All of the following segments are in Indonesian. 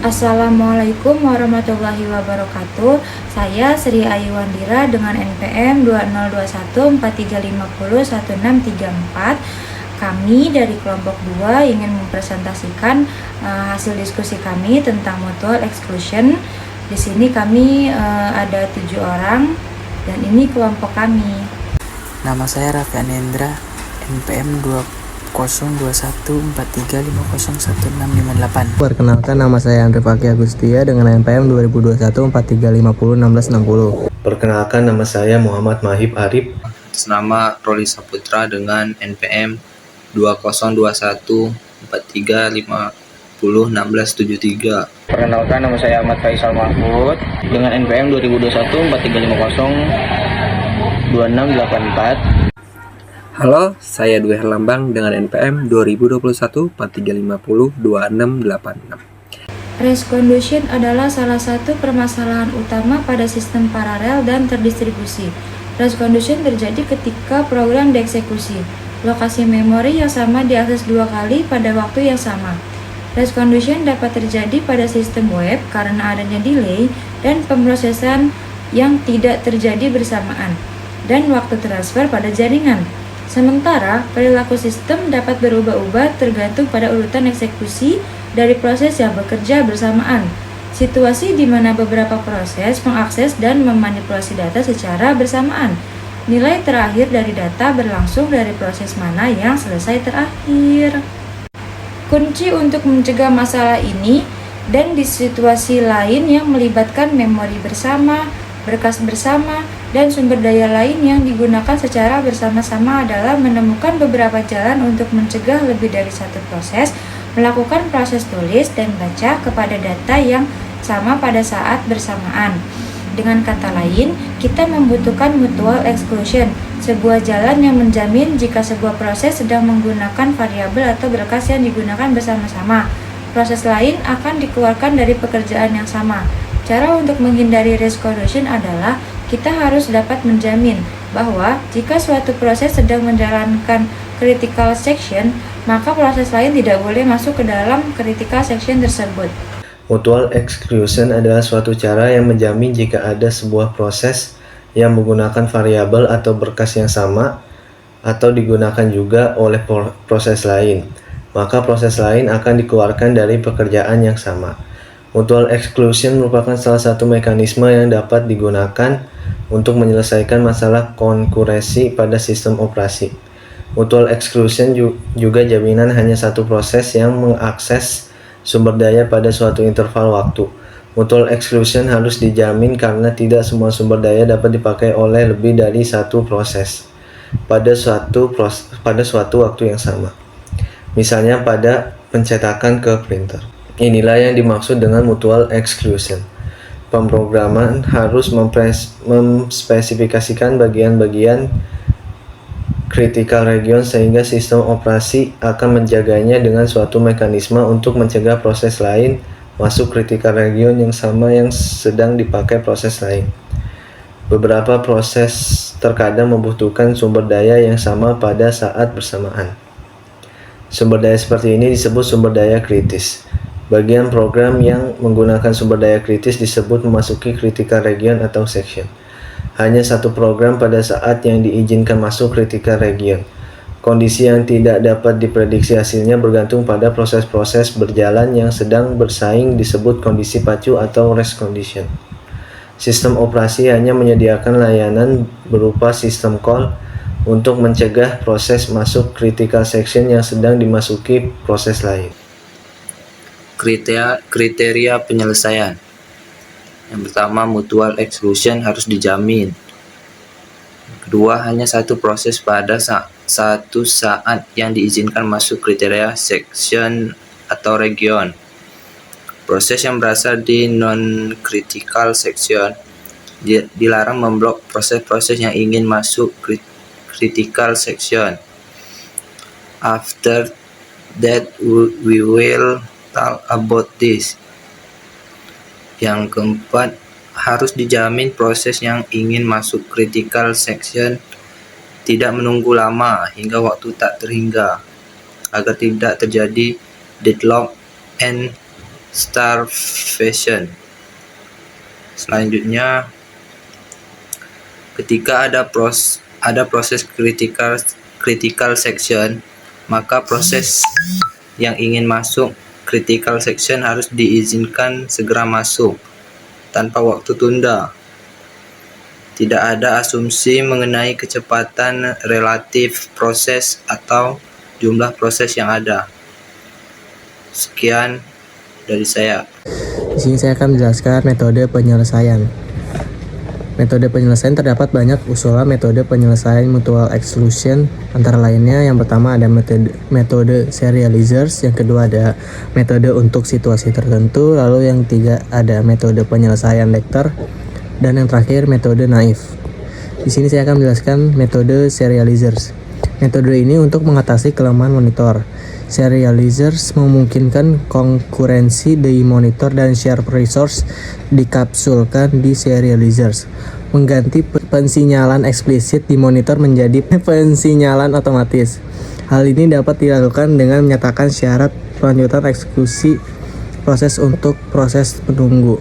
Assalamualaikum warahmatullahi wabarakatuh. Saya Sri Ayu Wandira dengan NPM 202143501634. Kami dari kelompok 2 ingin mempresentasikan hasil diskusi kami tentang mutual exclusion. Di sini kami ada 7 orang dan ini kelompok kami. Nama saya Raffi Anendra, NPM 202143501658. Perkenalkan, nama saya Andri Faki Agustia dengan NPM 202143501660. Perkenalkan, nama saya Muhammad Mahib Arif. Atas nama Roli Saputra dengan NPM 202143501673. Perkenalkan, nama saya Ahmad Faisal Mahfud dengan NPM 202143502684. Halo, saya Dwi Herlambang dengan NPM 202143502686. Race condition adalah salah satu permasalahan utama pada sistem paralel dan terdistribusi. Race condition terjadi ketika program dieksekusi. Lokasi memori yang sama diakses 2 kali pada waktu yang sama. Race condition dapat terjadi pada sistem web karena adanya delay dan pemrosesan yang tidak terjadi bersamaan, dan waktu transfer pada jaringan. Sementara, perilaku sistem dapat berubah-ubah tergantung pada urutan eksekusi dari proses yang bekerja bersamaan. Situasi di mana beberapa proses mengakses dan memanipulasi data secara bersamaan. Nilai terakhir dari data berlangsung dari proses mana yang selesai terakhir. Kunci untuk mencegah masalah ini dan di situasi lain yang melibatkan memori bersama, berkas bersama, dan sumber daya lain yang digunakan secara bersama-sama adalah menemukan beberapa jalan untuk mencegah lebih dari satu proses melakukan proses tulis dan baca kepada data yang sama pada saat bersamaan. Dengan kata lain, kita membutuhkan mutual exclusion, sebuah jalan yang menjamin jika sebuah proses sedang menggunakan variabel atau berkas yang digunakan bersama-sama, proses lain akan dikeluarkan dari pekerjaan yang sama. Cara untuk menghindari race condition adalah kita harus dapat menjamin bahwa jika suatu proses sedang menjalankan critical section, maka proses lain tidak boleh masuk ke dalam critical section tersebut. Mutual exclusion adalah suatu cara yang menjamin jika ada sebuah proses yang menggunakan variabel atau berkas yang sama atau digunakan juga oleh proses lain, maka proses lain akan dikeluarkan dari pekerjaan yang sama. Mutual exclusion merupakan salah satu mekanisme yang dapat digunakan untuk menyelesaikan masalah konkurensi pada sistem operasi. Mutual exclusion juga jaminan hanya satu proses yang mengakses sumber daya pada suatu interval waktu. Mutual exclusion harus dijamin karena tidak semua sumber daya dapat dipakai oleh lebih dari satu proses pada suatu waktu yang sama. Misalnya pada pencetakan ke printer. Inilah yang dimaksud dengan mutual exclusion. Pemrograman harus memspesifikasikan bagian-bagian critical region sehingga sistem operasi akan menjaganya dengan suatu mekanisme untuk mencegah proses lain masuk critical region yang sama yang sedang dipakai proses lain. Beberapa proses terkadang membutuhkan sumber daya yang sama pada saat bersamaan. Sumber daya seperti ini disebut sumber daya kritis. Bagian program yang menggunakan sumber daya kritis disebut memasuki critical region atau section. Hanya satu program pada saat yang diizinkan masuk critical region. Kondisi yang tidak dapat diprediksi hasilnya bergantung pada proses-proses berjalan yang sedang bersaing disebut kondisi pacu atau race condition. Sistem operasi hanya menyediakan layanan berupa system call untuk mencegah proses masuk critical section yang sedang dimasuki proses lain. Kriteria penyelesaian. Yang pertama, mutual exclusion harus dijamin. Kedua, hanya satu proses pada satu saat yang diizinkan masuk kriteria section atau region. Proses yang berasal di non-critical section dilarang memblok proses-proses yang ingin masuk critical section. After that, we will talk about this. Yang keempat, harus dijamin proses yang ingin masuk critical section tidak menunggu lama hingga waktu tak terhingga agar tidak terjadi deadlock and starvation. Selanjutnya, ketika ada proses critical section, maka proses yang ingin masuk critical section harus diizinkan segera masuk tanpa waktu tunda. Tidak ada asumsi mengenai kecepatan relatif proses atau jumlah proses yang ada. Sekian dari saya. Di sini saya akan menjelaskan metode penyelesaian. Metode penyelesaian terdapat banyak usulan metode penyelesaian mutual exclusion, antara lainnya yang pertama ada metode serializers, yang kedua ada metode untuk situasi tertentu, lalu yang ketiga ada metode penyelesaian Lecter, dan yang terakhir metode naif. Di sini saya akan menjelaskan metode serializers. Metode ini untuk mengatasi kelemahan monitor. Serializers memungkinkan konkurensi di monitor dan share resource dikapsulkan di serializers, mengganti pensinyalan eksplisit di monitor menjadi pensinyalan otomatis. Hal ini dapat dilakukan dengan menyatakan syarat pelanjutan eksekusi proses untuk proses penunggu.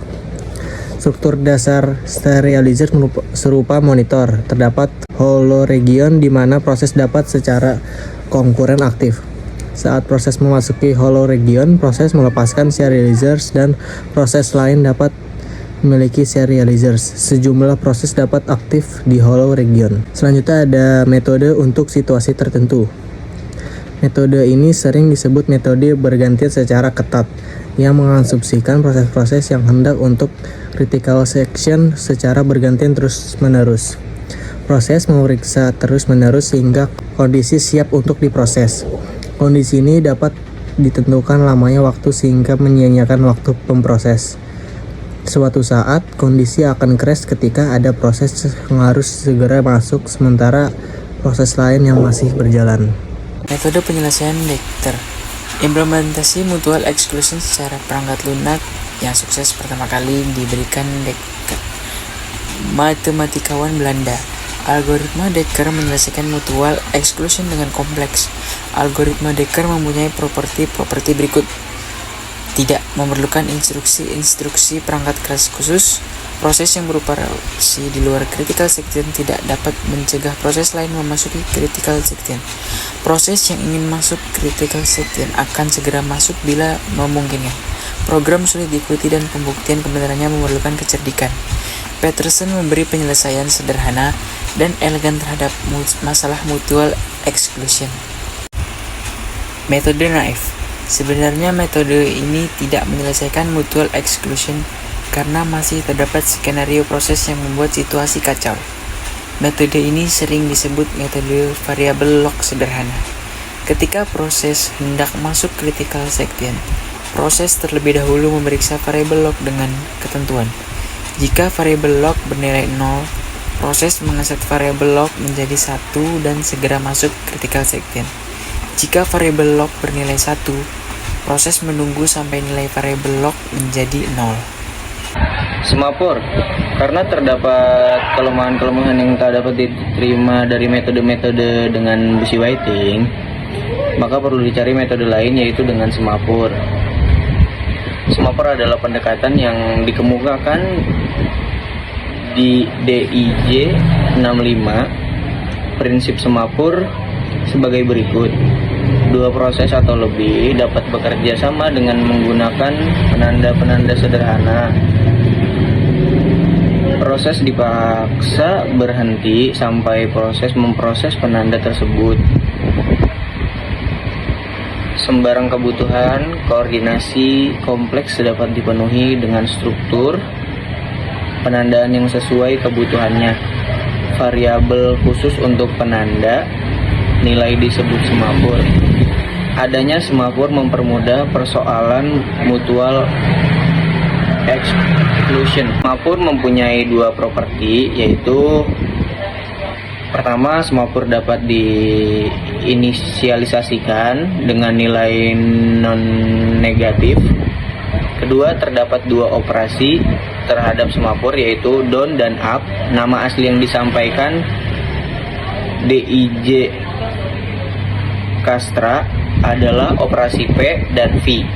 Struktur dasar serializer serupa monitor. Terdapat hollow region di mana proses dapat secara konkuren aktif. Saat proses memasuki hollow region, proses melepaskan serializers dan proses lain dapat memiliki serializers. Sejumlah proses dapat aktif di hollow region. Selanjutnya ada metode untuk situasi tertentu. Metode ini sering disebut metode bergantian secara ketat, yang mengasumsikan proses-proses yang hendak untuk critical section secara bergantian terus-menerus. Proses memeriksa terus-menerus sehingga kondisi siap untuk diproses. Kondisi ini dapat ditentukan lamanya waktu sehingga menyia-nyiakan waktu pemproses. Suatu saat, kondisi akan crash ketika ada proses yang harus segera masuk sementara proses lain yang masih berjalan. Metode penyelesaian Lecter. Implementasi mutual exclusion secara perangkat lunak yang sukses pertama kali diberikan Dekker, matematikawan Belanda. Algoritma Dekker menyelesaikan mutual exclusion dengan kompleks. Algoritma Dekker mempunyai properti berikut. Tidak memerlukan instruksi perangkat keras khusus. Proses yang beroperasi di luar critical section tidak dapat mencegah proses lain memasuki critical section. Proses yang ingin masuk critical section akan segera masuk bila memungkinkan. Program sulit diikuti dan pembuktian kebenarannya memerlukan kecerdikan. Peterson memberi penyelesaian sederhana dan elegan terhadap masalah mutual exclusion. Metode naif. Sebenarnya metode ini tidak menyelesaikan mutual exclusion karena masih terdapat skenario proses yang membuat situasi kacau. Metode ini sering disebut metode variable lock sederhana. Ketika proses hendak masuk critical section, proses terlebih dahulu memeriksa variable lock dengan ketentuan. Jika variable lock bernilai 0, proses mengeset variable lock menjadi 1 dan segera masuk critical section. Jika variable lock bernilai 1, proses menunggu sampai nilai variable lock menjadi 0. Semapur, karena terdapat kelemahan-kelemahan yang tak dapat diterima dari metode-metode dengan busy waiting, maka perlu dicari metode lain yaitu dengan semapur. Semapur adalah pendekatan yang dikemukakan di DIJ 65. Prinsip semapur sebagai berikut. Dua proses atau lebih dapat bekerja sama dengan menggunakan penanda-penanda sederhana. Proses dipaksa berhenti sampai proses memproses penanda tersebut. Sembarang kebutuhan koordinasi kompleks dapat dipenuhi dengan struktur penandaan yang sesuai kebutuhannya. Variabel khusus untuk penanda nilai disebut semapur. Adanya semapur mempermudah persoalan mutual exclusion. Semapur mempunyai dua properti, yaitu pertama, semapur dapat diinisialisasikan dengan nilai non-negatif. Kedua, terdapat dua operasi terhadap semapur, yaitu down dan up. Nama asli yang disampaikan DIJ Castra adalah operasi P dan V.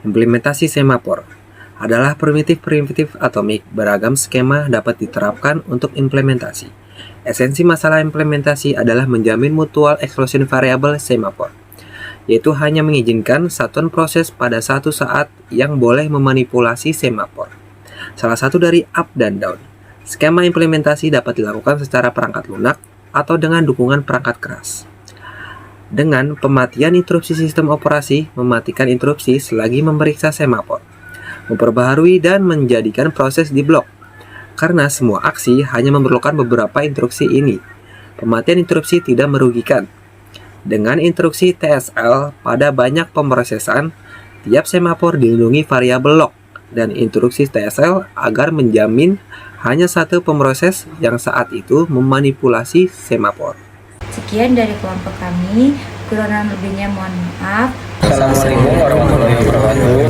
Implementasi semafor adalah primitif atomik. Beragam skema dapat diterapkan untuk implementasi. Esensi masalah implementasi adalah menjamin mutual exclusion variable semafor, yaitu hanya mengizinkan satuan proses pada satu saat yang boleh memanipulasi semafor, salah satu dari up dan down. Skema implementasi dapat dilakukan secara perangkat lunak atau dengan dukungan perangkat keras. Dengan pematian interupsi sistem operasi, mematikan interupsi selagi memeriksa semafor, memperbaharui dan menjadikan proses di blok. Karena semua aksi hanya memerlukan beberapa instruksi ini, pematian interupsi tidak merugikan. Dengan instruksi TSL pada banyak pemrosesan, tiap semafor dilindungi variabel lock dan instruksi TSL agar menjamin hanya satu pemroses yang saat itu memanipulasi semafor. Sekian dari kelompok kami, kurang lebihnya mohon maaf. Assalamualaikum warahmatullahi wabarakatuh.